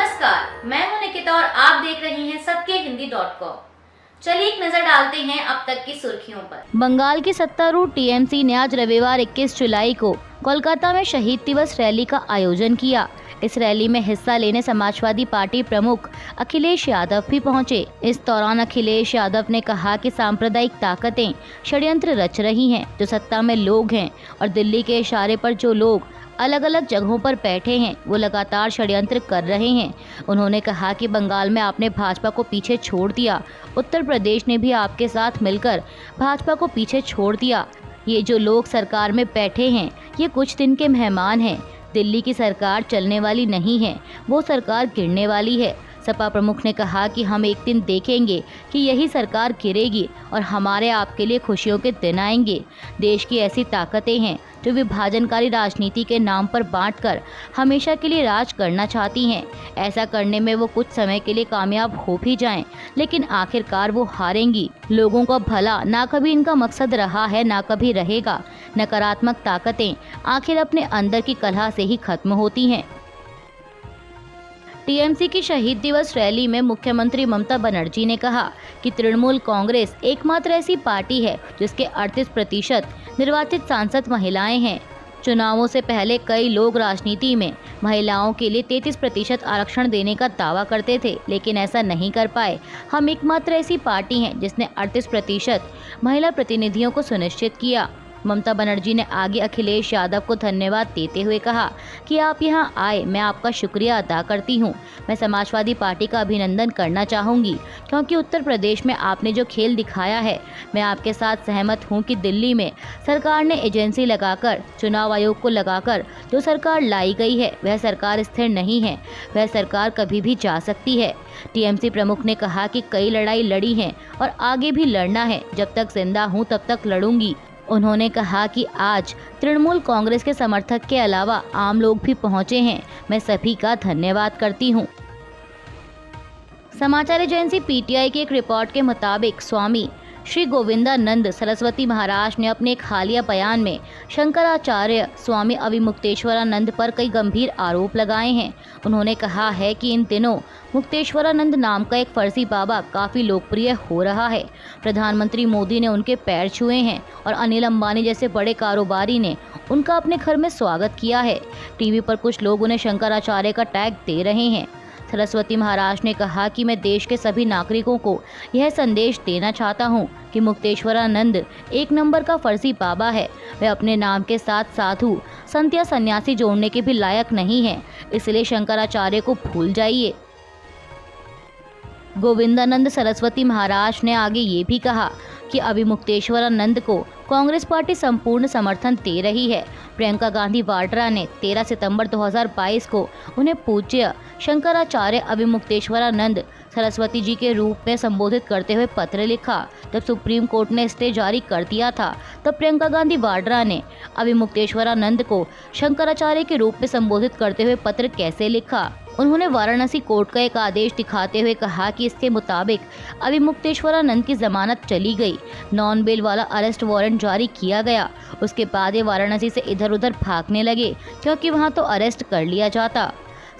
नमस्कार, मैं हूं निकिता और आप देख रहे हैं सत्यहिंदी.com। चलिए एक नजर डालते हैं अब तक की सुर्खियों पर। बंगाल की सत्तारूढ़ टीएमसी ने आज रविवार 21 जुलाई को कोलकाता में शहीद दिवस रैली का आयोजन किया। इस रैली में हिस्सा लेने समाजवादी पार्टी प्रमुख अखिलेश यादव भी पहुंचे। इस दौरान अखिलेश यादव ने कहा कि सांप्रदायिक ताकतें षड्यंत्र रच रही हैं। जो सत्ता में लोग हैं और दिल्ली के इशारे पर जो लोग अलग अलग जगहों पर बैठे हैं वो लगातार षड्यंत्र कर रहे हैं। उन्होंने कहा कि बंगाल में आपने भाजपा को पीछे छोड़ दिया, उत्तर प्रदेश ने भी आपके साथ मिलकर भाजपा को पीछे छोड़ दिया। ये जो लोग सरकार में बैठे हैं ये कुछ दिन के मेहमान हैं। दिल्ली की सरकार चलने वाली नहीं है, वो सरकार गिरने वाली है। सपा प्रमुख ने कहा कि हम एक दिन देखेंगे कि यही सरकार गिरेगी और हमारे आपके लिए खुशियों के दिन आएंगे। देश की ऐसी ताकतें हैं जो विभाजनकारी राजनीति के नाम पर बांटकर हमेशा के लिए राज करना चाहती हैं। ऐसा करने में वो कुछ समय के लिए कामयाब हो भी जाएं, लेकिन आखिरकार वो हारेंगी। लोगों का भला ना कभी इनका मकसद रहा है ना कभी रहेगा। नकारात्मक ताकतें आखिर अपने अंदर की कलह से ही खत्म होती हैं। टीएमसी की शहीद दिवस रैली में मुख्यमंत्री ममता बनर्जी ने कहा कि तृणमूल कांग्रेस एकमात्र ऐसी पार्टी है जिसके 38% निर्वाचित सांसद महिलाएं हैं। चुनावों से पहले कई लोग राजनीति में महिलाओं के लिए 33% आरक्षण देने का दावा करते थे, लेकिन ऐसा नहीं कर पाए। हम एकमात्र ऐसी पार्टी हैं जिसने 38% महिला प्रतिनिधियों को सुनिश्चित किया। ममता बनर्जी ने आगे अखिलेश यादव को धन्यवाद देते हुए कहा कि आप यहां आए, मैं आपका शुक्रिया अदा करती हूं। मैं समाजवादी पार्टी का अभिनंदन करना चाहूंगी क्योंकि उत्तर प्रदेश में आपने जो खेल दिखाया है। मैं आपके साथ सहमत हूं कि दिल्ली में सरकार ने एजेंसी लगाकर, चुनाव आयोग को लगाकर जो सरकार लाई गई है वह सरकार स्थिर नहीं है, वह सरकार कभी भी जा सकती है। टीएमसी प्रमुख ने कहा कि कई लड़ाई लड़ी हैं और आगे भी लड़ना है, जब तक जिंदा हूं तब तक लड़ूंगी। उन्होंने कहा कि आज तृणमूल कांग्रेस के समर्थक के अलावा आम लोग भी पहुंचे हैं। मैं सभी का धन्यवाद करती हूं। समाचार एजेंसी पीटीआई की एक रिपोर्ट के मुताबिक स्वामी श्री गोविंदानंद सरस्वती महाराज ने अपने एक हालिया बयान में शंकराचार्य स्वामी अविमुक्तेश्वरानंद पर कई गंभीर आरोप लगाए हैं। उन्होंने कहा है कि इन दिनों मुक्तेश्वरानंद नाम का एक फर्जी बाबा काफ़ी लोकप्रिय हो रहा है। प्रधानमंत्री मोदी ने उनके पैर छुए हैं और अनिल अंबानी जैसे बड़े कारोबारी ने उनका अपने घर में स्वागत किया है। टीवी पर कुछ लोग उन्हें शंकराचार्य का टैग दे रहे हैं। सरस्वती महाराज ने कहा कि मैं देश के सभी नागरिकों को यह संदेश देना चाहता हूं कि मुक्तेश्वरानंद एक नंबर का फर्जी बाबा है। वह अपने नाम के साथ साधु, संत या सन्यासी जोड़ने के भी लायक नहीं है, इसलिए शंकराचार्य को भूल जाइए। गोविंदानंद सरस्वती महाराज ने आगे ये भी कहा कि अविमुक्तेश्वरानंद को कांग्रेस पार्टी संपूर्ण समर्थन दे रही है। प्रियंका गांधी वाड्रा ने 13 सितंबर 2022 को उन्हें पूज्य शंकराचार्य अविमुक्तेश्वरानंद सरस्वती जी के रूप में संबोधित करते हुए पत्र लिखा। जब सुप्रीम कोर्ट ने स्टे जारी कर दिया था तब प्रियंका गांधी वाड्रा ने अविमुक्तेश्वरानंद को शंकराचार्य के रूप में संबोधित करते हुए पत्र कैसे लिखा? उन्होंने वाराणसी कोर्ट का एक आदेश दिखाते हुए कहा कि इसके मुताबिक अविमुक्तेश्वरानंद की जमानत चली गई, नॉन बेल वाला अरेस्ट वारंट जारी किया गया। उसके बाद ये वाराणसी से इधर उधर भागने लगे क्योंकि वहां तो अरेस्ट कर लिया जाता।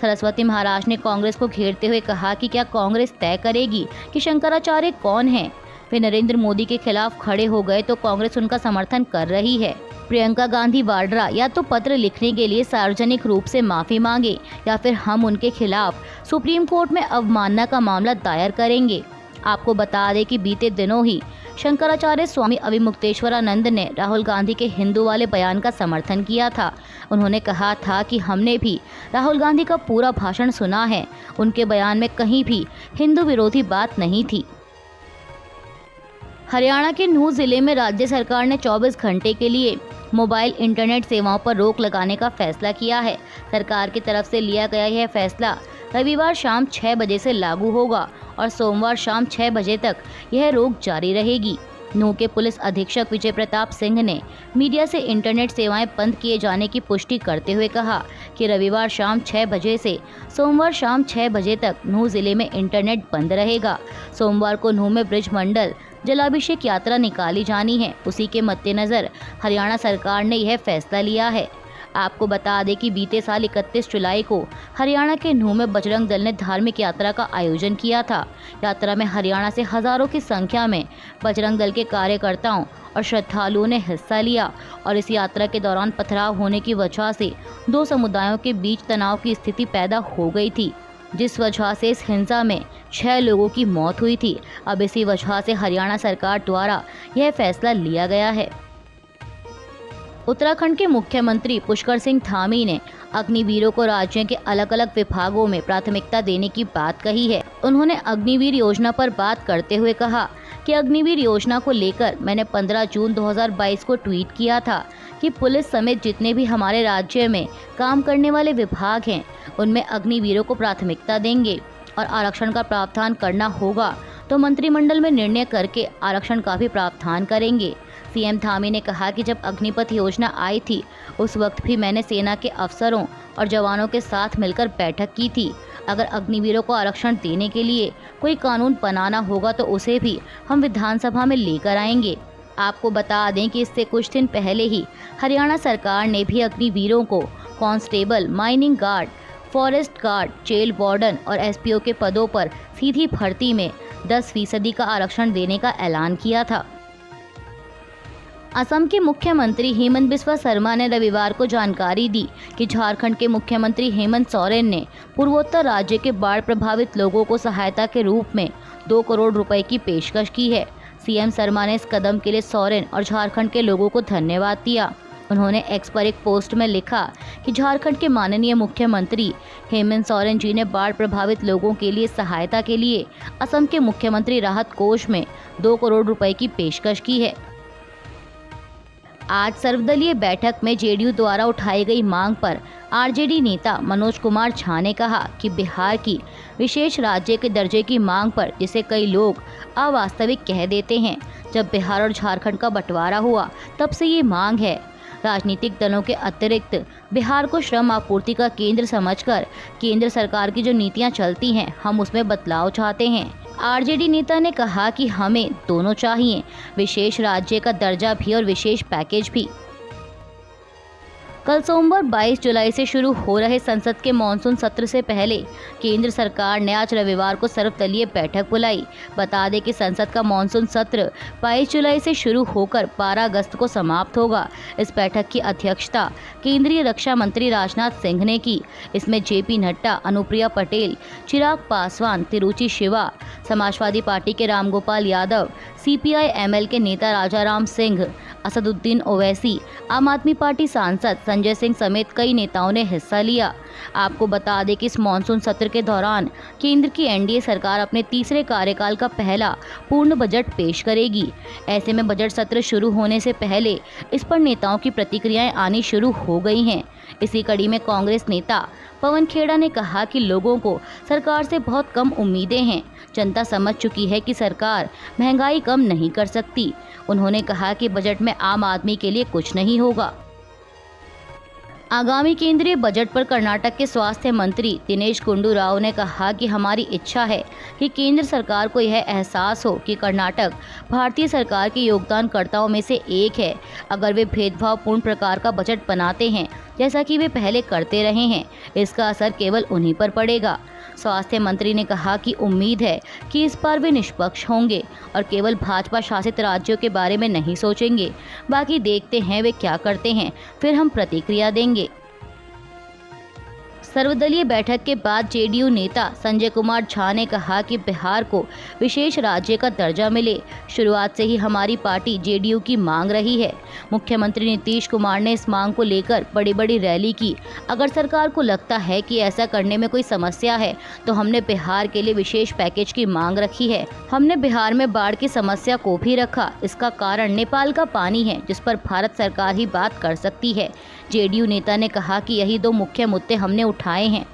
सरस्वती महाराज ने कांग्रेस को घेरते हुए कहा कि क्या कांग्रेस तय करेगी कि शंकराचार्य कौन है? वे नरेंद्र मोदी के खिलाफ खड़े हो गए तो कांग्रेस उनका समर्थन कर रही है। प्रियंका गांधी वाड्रा या तो पत्र लिखने के लिए सार्वजनिक रूप से माफ़ी मांगे या फिर हम उनके खिलाफ सुप्रीम कोर्ट में अवमानना का मामला दायर करेंगे। आपको बता दें कि बीते दिनों ही शंकराचार्य स्वामी अविमुक्तेश्वरानंद ने राहुल गांधी के हिंदू वाले बयान का समर्थन किया था। उन्होंने कहा था कि हमने भी राहुल गांधी का पूरा भाषण सुना है, उनके बयान में कहीं भी हिंदू विरोधी बात नहीं थी। हरियाणा के नूह जिले में राज्य सरकार ने 24 घंटे के लिए मोबाइल इंटरनेट सेवाओं पर रोक लगाने का फैसला किया है। सरकार की तरफ से लिया गया यह फैसला रविवार शाम 6 बजे से लागू होगा और सोमवार शाम 6 बजे तक यह रोक जारी रहेगी। नूह के पुलिस अधीक्षक विजय प्रताप सिंह ने मीडिया से इंटरनेट सेवाएं बंद किए जाने की पुष्टि करते हुए कहा कि रविवार शाम 6 बजे से सोमवार शाम 6 बजे तक नूह जिले में इंटरनेट बंद रहेगा। सोमवार को नूह में ब्रिज मंडल जलाभिषेक यात्रा निकाली जानी है। उसी के मद्देनजर हरियाणा सरकार ने यह फैसला लिया है। आपको बता दें कि बीते साल 31 जुलाई को हरियाणा के नूंह में बजरंग दल ने धार्मिक यात्रा का आयोजन किया था। यात्रा में हरियाणा से हजारों की संख्या में बजरंग दल के कार्यकर्ताओं और श्रद्धालुओं ने हिस्सा लिया और इस यात्रा के दौरान पथराव होने की वजह से दो समुदायों के बीच तनाव की स्थिति पैदा हो गई थी, जिस वजह से इस हिंसा में 6 लोगों की मौत हुई थी। अब इसी वजह से हरियाणा सरकार द्वारा यह फैसला लिया गया है। उत्तराखंड के मुख्यमंत्री पुष्कर सिंह धामी ने अग्निवीरों को राज्य के अलग अलग विभागों में प्राथमिकता देने की बात कही है। उन्होंने अग्निवीर योजना पर बात करते हुए कहा कि अग्निवीर योजना को लेकर मैंने 15 जून 2022 को ट्वीट किया था कि पुलिस समेत जितने भी हमारे राज्य में काम करने वाले विभाग हैं उनमें अग्निवीरों को प्राथमिकता देंगे और आरक्षण का प्रावधान करना होगा तो मंत्रिमंडल में निर्णय करके आरक्षण का भी प्रावधान करेंगे। सीएम धामी ने कहा कि जब अग्निपथ योजना आई थी उस वक्त भी मैंने सेना के अफसरों और जवानों के साथ मिलकर बैठक की थी। अगर अग्निवीरों को आरक्षण देने के लिए कोई कानून बनाना होगा तो उसे भी हम विधानसभा में लेकर आएंगे। आपको बता दें कि इससे कुछ दिन पहले ही हरियाणा सरकार ने भी अग्निवीरों को constable, mining guard, forest guard, jail warden और एसपीओ के पदों पर सीधी भर्ती में 10% का आरक्षण देने का ऐलान किया था। असम के मुख्यमंत्री हेमंत बिस्वा शर्मा ने रविवार को जानकारी दी कि झारखंड के मुख्यमंत्री हेमंत सोरेन ने पूर्वोत्तर राज्य के बाढ़ प्रभावित लोगों को सहायता के रूप में 2 करोड़ रुपए की पेशकश की है। सीएम शर्मा ने इस कदम के लिए सोरेन और झारखंड के लोगों को धन्यवाद दिया। उन्होंने एक्स पर एक पोस्ट में लिखा कि झारखंड के माननीय मुख्यमंत्री हेमंत सोरेन जी ने बाढ़ प्रभावित लोगों के लिए सहायता के लिए असम के मुख्यमंत्री राहत कोष में 2 करोड़ रुपए की पेशकश की है। आज सर्वदलीय बैठक में जेडीयू द्वारा उठाई गई मांग पर आरजेडी नेता मनोज कुमार झा ने कहा कि बिहार की विशेष राज्य के दर्जे की मांग पर, जिसे कई लोग अवास्तविक कह देते हैं, जब बिहार और झारखंड का बंटवारा हुआ तब से ये मांग है। राजनीतिक दलों के अतिरिक्त बिहार को श्रम आपूर्ति का केंद्र समझकर केंद्र सरकार की जो नीतियां चलती हैं, हम उसमें बदलाव चाहते हैं। आरजेडी नेता ने कहा कि हमें दोनों चाहिए, विशेष राज्य का दर्जा भी और विशेष पैकेज भी। कल सोमवार 22 जुलाई से शुरू हो रहे संसद के मानसून सत्र से पहले केंद्र सरकार ने आज रविवार को सर्वदलीय बैठक बुलाई। बता दें कि संसद का मानसून सत्र 22 जुलाई से शुरू होकर 12 अगस्त को समाप्त होगा। इस बैठक की अध्यक्षता केंद्रीय रक्षा मंत्री राजनाथ सिंह ने की। इसमें जेपी नड्डा, अनुप्रिया पटेल, चिराग पासवान, तिरुचि शिवा, समाजवादी पार्टी के रामगोपाल यादव, सीपीआई एमएल के नेता राजाराम सिंह, असदुद्दीन ओवैसी, आम आदमी पार्टी सांसद संजय सिंह समेत कई नेताओं ने हिस्सा लिया। आपको बता दें कि इस मानसून सत्र के दौरान केंद्र की एनडीए सरकार अपने तीसरे कार्यकाल का पहला पूर्ण बजट पेश करेगी। ऐसे में बजट सत्र शुरू होने से पहले इस पर नेताओं की प्रतिक्रियाएं आनी शुरू हो गई हैं। इसी कड़ी में कांग्रेस नेता पवन खेड़ा ने कहा कि लोगों को सरकार से बहुत कम उम्मीदें हैं। जनता समझ चुकी है कि सरकार महंगाई कम नहीं कर सकती। उन्होंने कहा कि बजट में आम आदमी के लिए कुछ नहीं होगा। आगामी केंद्रीय बजट पर कर्नाटक के स्वास्थ्य मंत्री दिनेश गुंडू राव ने कहा कि हमारी इच्छा है कि केंद्र सरकार को यह एहसास हो कि कर्नाटक भारतीय सरकार के योगदानकर्ताओं में से एक है। अगर वे भेदभावपूर्ण प्रकार का बजट बनाते हैं जैसा कि वे पहले करते रहे हैं, इसका असर केवल उन्हीं पर पड़ेगा। स्वास्थ्य मंत्री ने कहा कि उम्मीद है कि इस बार वे निष्पक्ष होंगे और केवल भाजपा शासित राज्यों के बारे में नहीं सोचेंगे। बाकी देखते हैं वे क्या करते हैं, फिर हम प्रतिक्रिया देंगे। सर्वदलीय बैठक के बाद जेडीयू नेता संजय कुमार झा ने कहा कि बिहार को विशेष राज्य का दर्जा मिले। शुरुआत से ही हमारी पार्टी जेडीयू की मांग रही है। मुख्यमंत्री नीतीश कुमार ने इस मांग को लेकर बड़ी बड़ी रैली की। अगर सरकार को लगता है कि ऐसा करने में कोई समस्या है तो हमने बिहार के लिए विशेष पैकेज की मांग रखी है। हमने बिहार में बाढ़ की समस्या को भी रखा। इसका कारण नेपाल का पानी है, जिस पर भारत सरकार ही बात कर सकती है। जेडीयू नेता ने कहा कि यही 2 मुख्य मुद्दे हमने उठाए हैं।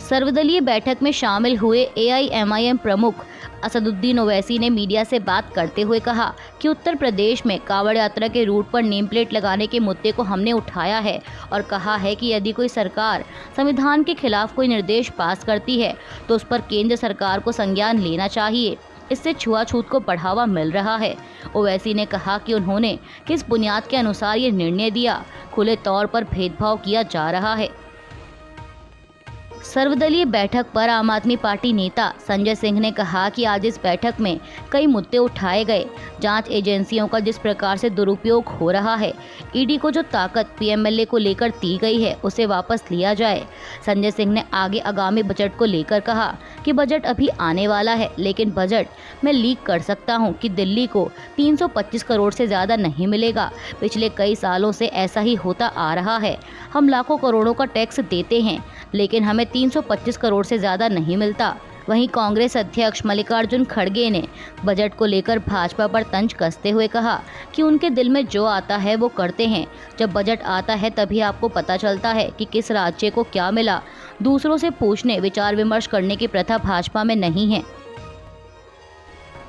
सर्वदलीय बैठक में शामिल हुए एआईएमआईएम प्रमुख असदुद्दीन ओवैसी ने मीडिया से बात करते हुए कहा कि उत्तर प्रदेश में कांवड़ यात्रा के रूट पर नेम प्लेट लगाने के मुद्दे को हमने उठाया है और कहा है कि यदि कोई सरकार संविधान के खिलाफ कोई निर्देश पास करती है तो उस पर केंद्र सरकार को संज्ञान लेना चाहिए। इससे छुआछूत को बढ़ावा मिल रहा है। ओवैसी ने कहा कि उन्होंने किस बुनियाद के अनुसार ये निर्णय दिया, खुले तौर पर भेदभाव किया जा रहा है। सर्वदलीय बैठक पर आम आदमी पार्टी नेता संजय सिंह ने कहा कि आज इस बैठक में कई मुद्दे उठाए गए। जांच एजेंसियों का जिस प्रकार से दुरुपयोग हो रहा है, ईडी को जो ताकत पीएमएलए को लेकर दी गई है उसे वापस लिया जाए। संजय सिंह ने आगे आगामी बजट को लेकर कहा कि बजट अभी आने वाला है, लेकिन बजट मैं लीक कर सकता हूं कि दिल्ली को 325 करोड़ से ज़्यादा नहीं मिलेगा। पिछले कई सालों से ऐसा ही होता आ रहा है। हम लाखों करोड़ों का टैक्स देते हैं, लेकिन हमें 325 करोड़ से ज़्यादा नहीं मिलता। वहीं कांग्रेस अध्यक्ष मल्लिकार्जुन खड़गे ने बजट को लेकर भाजपा पर तंज कसते हुए कहा कि उनके दिल में जो आता है वो करते हैं। जब बजट आता है तभी आपको पता चलता है कि किस राज्य को क्या मिला। दूसरों से पूछने, विचार विमर्श करने की प्रथा भाजपा में नहीं है।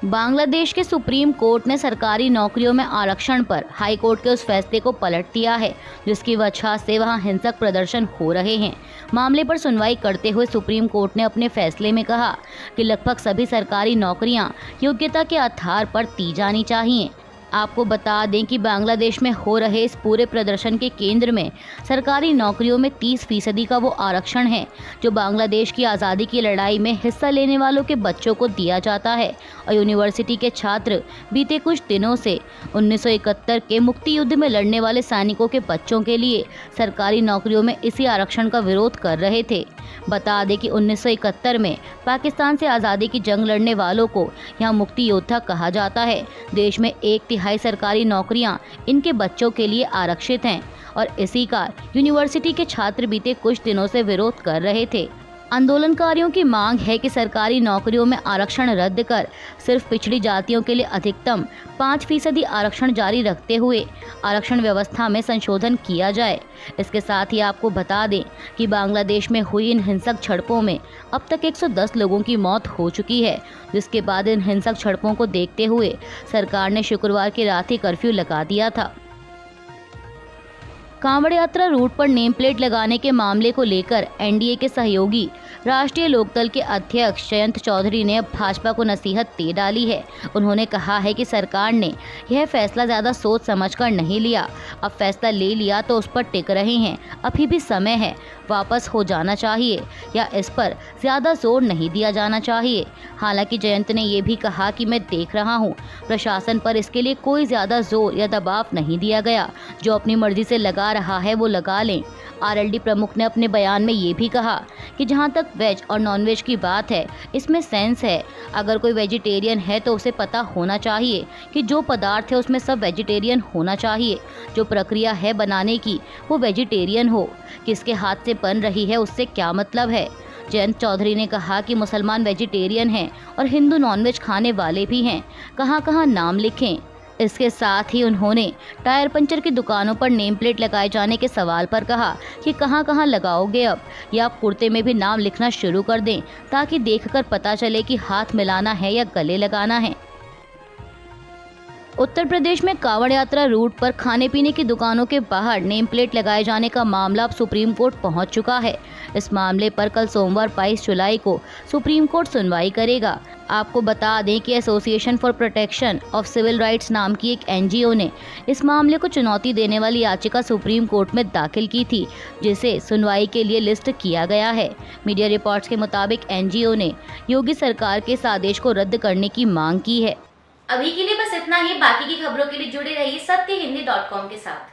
बांग्लादेश के सुप्रीम कोर्ट ने सरकारी नौकरियों में आरक्षण पर हाई कोर्ट के उस फैसले को पलट दिया है, जिसकी वजह से वहां हिंसक प्रदर्शन हो रहे हैं। मामले पर सुनवाई करते हुए सुप्रीम कोर्ट ने अपने फैसले में कहा कि लगभग सभी सरकारी नौकरियां योग्यता के आधार पर दी जानी चाहिए। आपको बता दें कि बांग्लादेश में हो रहे इस पूरे प्रदर्शन के केंद्र में सरकारी नौकरियों में 30% का वो आरक्षण है जो बांग्लादेश की आज़ादी की लड़ाई में हिस्सा लेने वालों के बच्चों को दिया जाता है। और यूनिवर्सिटी के छात्र बीते कुछ दिनों से 1971 के मुक्ति युद्ध में लड़ने वाले सैनिकों के बच्चों के लिए सरकारी नौकरियों में इसी आरक्षण का विरोध कर रहे थे। बता दें कि 1971 में पाकिस्तान से आज़ादी की जंग लड़ने वालों को यहाँ मुक्ति योद्धा कहा जाता है। देश में 1/3 सरकारी नौकरियां इनके बच्चों के लिए आरक्षित हैं और इसी का यूनिवर्सिटी के छात्र बीते कुछ दिनों से विरोध कर रहे थे। आंदोलनकारियों की मांग है कि सरकारी नौकरियों में आरक्षण रद्द कर सिर्फ पिछड़ी जातियों के लिए अधिकतम 5% आरक्षण जारी रखते हुए आरक्षण व्यवस्था में संशोधन किया जाए। इसके साथ ही आपको बता दें कि बांग्लादेश में हुई इन हिंसक झड़पों में अब तक 110 लोगों की मौत हो चुकी है, जिसके बाद इन हिंसक झड़पों को देखते हुए सरकार ने शुक्रवार की रात ही कर्फ्यू लगा दिया था। कांवड़ यात्रा रूट पर नेम प्लेट लगाने के मामले को लेकर एनडीए के सहयोगी राष्ट्रीय लोकदल के अध्यक्ष जयंत चौधरी ने अब भाजपा को नसीहत दे डाली है। उन्होंने कहा है कि सरकार ने यह फैसला ज़्यादा सोच समझकर नहीं लिया। अब फैसला ले लिया तो उस पर टिक रहे हैं। अभी भी समय है, वापस हो जाना चाहिए या इस पर ज़्यादा जोर नहीं दिया जाना चाहिए। हालांकि जयंत ने यह भी कहा कि मैं देख रहा हूं, प्रशासन पर इसके लिए कोई ज़्यादा जोर या दबाव नहीं दिया गया। जो अपनी मर्जी से लगा रहा है वो लगा लें। आरएलडी प्रमुख ने अपने बयान में ये भी कहा कि जहां तक वेज और नॉन वेज की बात है, इसमें सेंस है। अगर कोई वेजिटेरियन है तो उसे पता होना चाहिए कि जो पदार्थ है उसमें सब वेजिटेरियन होना चाहिए। जो प्रक्रिया है बनाने की वो वेजिटेरियन हो। किसके हाथ से बन रही है उससे क्या मतलब है। जयंत चौधरी ने कहा कि मुसलमान वेजिटेरियन हैं और हिंदू नॉनवेज खाने वाले भी हैं, कहाँ कहाँ नाम लिखें। इसके साथ ही उन्होंने टायर पंचर की दुकानों पर नेम प्लेट लगाए जाने के सवाल पर कहा कि कहाँ कहाँ लगाओगे अब, या आप कुर्ते में भी नाम लिखना शुरू कर दें ताकि देखकर पता चले कि हाथ मिलाना है या गले लगाना है। उत्तर प्रदेश में कांवड़ यात्रा रूट पर खाने पीने की दुकानों के बाहर नेम प्लेट लगाए जाने का मामला अब सुप्रीम कोर्ट पहुंच चुका है। इस मामले पर कल सोमवार 22 जुलाई को सुप्रीम कोर्ट सुनवाई करेगा। आपको बता दें कि association for protection of civil rights नाम की एक एनजीओ ने इस मामले को चुनौती देने वाली याचिका सुप्रीम कोर्ट में दाखिल की थी, जिसे सुनवाई के लिए लिस्ट किया गया है। मीडिया रिपोर्ट्स के मुताबिक एनजीओ ने योगी सरकार के इस आदेश को रद्द करने की मांग की है। अभी के लिए बस इतना ही। बाकी की खबरों के लिए जुड़े रहिए सत्यहिंदी.com के साथ।